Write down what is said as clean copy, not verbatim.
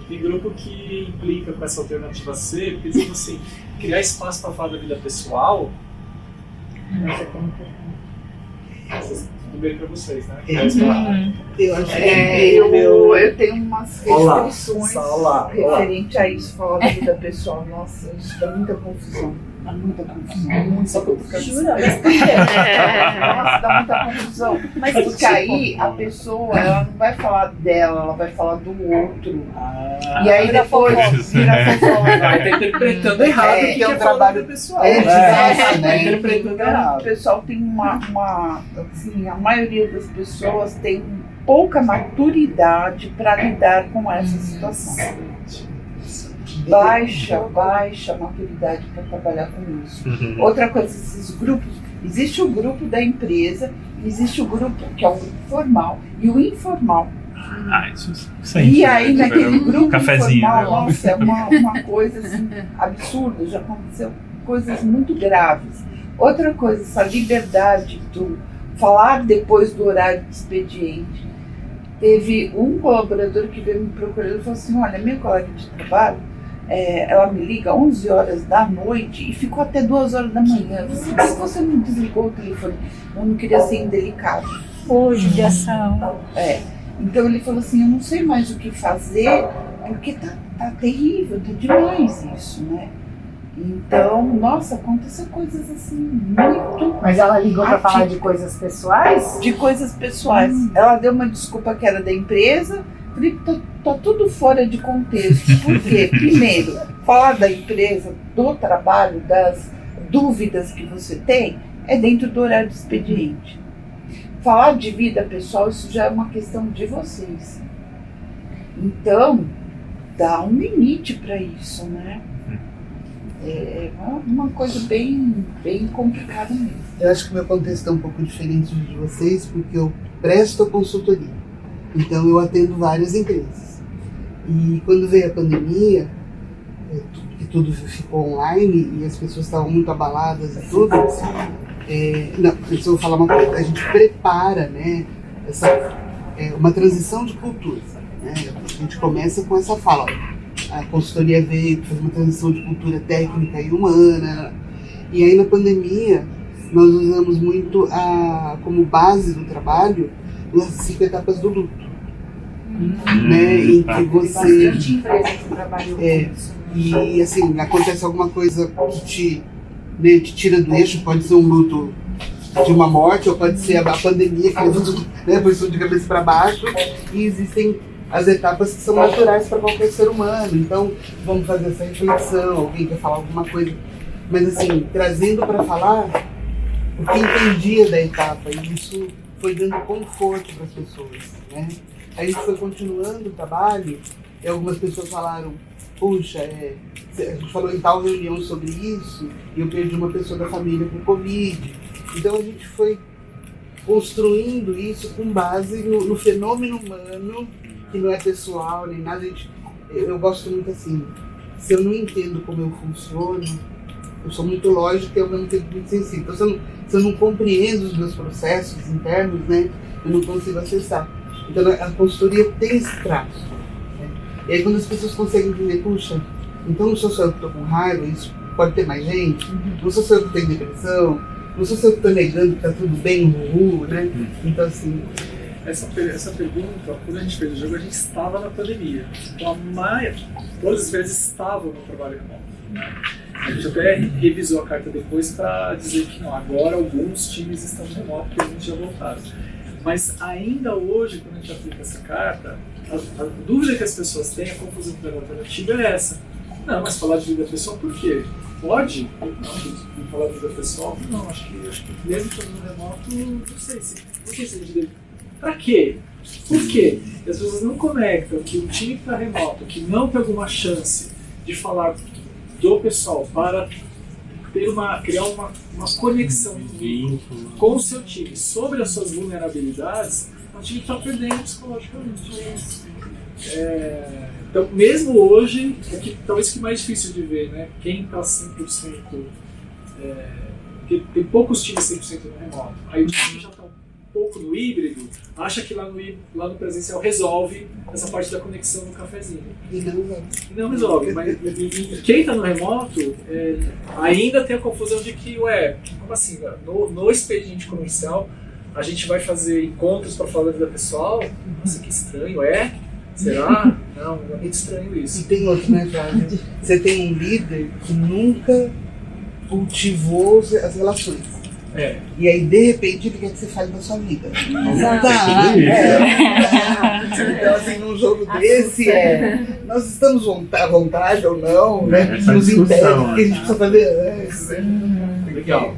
Tem grupo que implica com essa alternativa C, porque tipo assim, criar espaço para falar da vida pessoal. Tudo bem para vocês, né? Eu acho eu tenho umas restrições referente a isso, falar da vida pessoal. Nossa, isso dá muita confusão. Dá muita confusão. Só que eu fico Jura? Nossa, dá muita confusão. Mas porque aí a pessoa, ela não vai falar dela, ela vai falar do outro. E aí depois vira fofoca. Vai estar interpretando errado que é um trabalho pessoal. Interpretando errado. O pessoal tem assim, a maioria das pessoas tem pouca maturidade para lidar com essa situação. Baixa maturidade para trabalhar com isso. Outra coisa, esses grupos, existe o grupo da empresa, existe o grupo que é o grupo formal e o informal. Isso aí. E aí naquele grupo cafezinho, informal, nossa, é uma coisa assim, absurda, já aconteceu coisas muito graves. Outra coisa, essa liberdade do falar depois do horário de expediente. Teve um colaborador que veio me procurar e falou assim, olha, minha colega de trabalho, ela me liga às 11 horas da noite e ficou até 2 horas da manhã. Eu disse, por que você não desligou o telefone? Eu não queria ser indelicado. Judiação. Então ele falou assim, eu não sei mais o que fazer, porque tá terrível, tá demais isso, né? Então, nossa, aconteceu coisas assim, muito... Mas ela ligou para falar de coisas pessoais? De coisas pessoais. Ela deu uma desculpa que era da empresa. Falei, tá tudo fora de contexto. Por quê? Primeiro, falar da empresa, do trabalho, das dúvidas que você tem, é dentro do horário de expediente. Falar de vida pessoal, isso já é uma questão de vocês. Então, dá um limite para isso, né? É uma coisa bem complicada mesmo. Eu acho que o meu contexto é um pouco diferente de vocês, porque eu presto a consultoria. Então eu atendo várias empresas. E quando veio a pandemia, que tudo ficou online e as pessoas estavam muito abaladas e tudo, não, eu vou falar uma coisa, a gente prepara, né, uma transição de cultura. Né? A gente começa com essa fala. A consultoria veio fazer uma transição de cultura técnica e humana. E aí na pandemia nós usamos muito como base do trabalho as 5 etapas do luto. Né? Em que você... e assim, acontece alguma coisa que te tira do eixo, pode ser um luto de uma morte, ou pode ser a pandemia que levou tudo, né, por tudo de cabeça para baixo. E existem as etapas que são naturais para qualquer ser humano. Então, vamos fazer essa reflexão, alguém quer falar alguma coisa. Mas assim, trazendo para falar o que entendia da etapa, e isso foi dando conforto para as pessoas, né? A gente foi continuando o trabalho, e algumas pessoas falaram, puxa, a gente falou em tal reunião sobre isso, e eu perdi uma pessoa da família com Covid. Então a gente foi construindo isso com base no fenômeno humano, que não é pessoal nem nada. Eu gosto muito assim, se eu não entendo como eu funciono, eu sou muito lógica e ao mesmo tempo muito sensível. Então, se eu não compreendo os meus processos internos, né, eu não consigo acessar. Então a consultoria tem esse traço. Né? E aí quando as pessoas conseguem entender, puxa, então não sou só eu que estou com raiva, isso pode ter mais gente, não sou só eu que tenho depressão, não sou só eu que estou negando que está tudo bem, né? Então assim... Essa pergunta, quando a gente fez o jogo, a gente estava na pandemia. Então todas as vezes estavam no trabalho remoto. A gente até revisou a carta depois para dizer que não, agora alguns times estão no remoto, porque a gente já voltaram. Mas ainda hoje, quando a gente aplica essa carta, a dúvida que as pessoas têm, a confusão com a alternativa é essa. Não, mas falar de vida pessoal por quê? Pode? Não, falar de vida pessoal? Não, acho que mesmo estando no remoto, não sei se... Por que você deve... Pra quê? Por quê? E as pessoas não conectam que o time que está remoto, que não tem alguma chance de falar do pessoal para criar uma conexão com o seu time sobre as suas vulnerabilidades, o time está perdendo psicologicamente. Então, mesmo hoje, talvez que mais difícil de ver, né? Quem está 100%... porque tem poucos times 100% no remoto. Aí os times já estão pouco no híbrido, acha que lá no presencial resolve essa parte da conexão no cafezinho. E Não resolve, mas e quem está no remoto ainda tem a confusão de que, como assim, no expediente comercial a gente vai fazer encontros para falar da vida pessoal? Nossa, que estranho, Será? Não, é muito estranho isso. E tem outro, né, Flávia? Você tem um líder que nunca cultivou as relações. E aí, de repente, ele quer que você fale da sua vida. Então, assim, num jogo desse, nós estamos à vontade ou não, né? Essa Nos impede, discussão, porque a gente precisa fazer antes. Legal.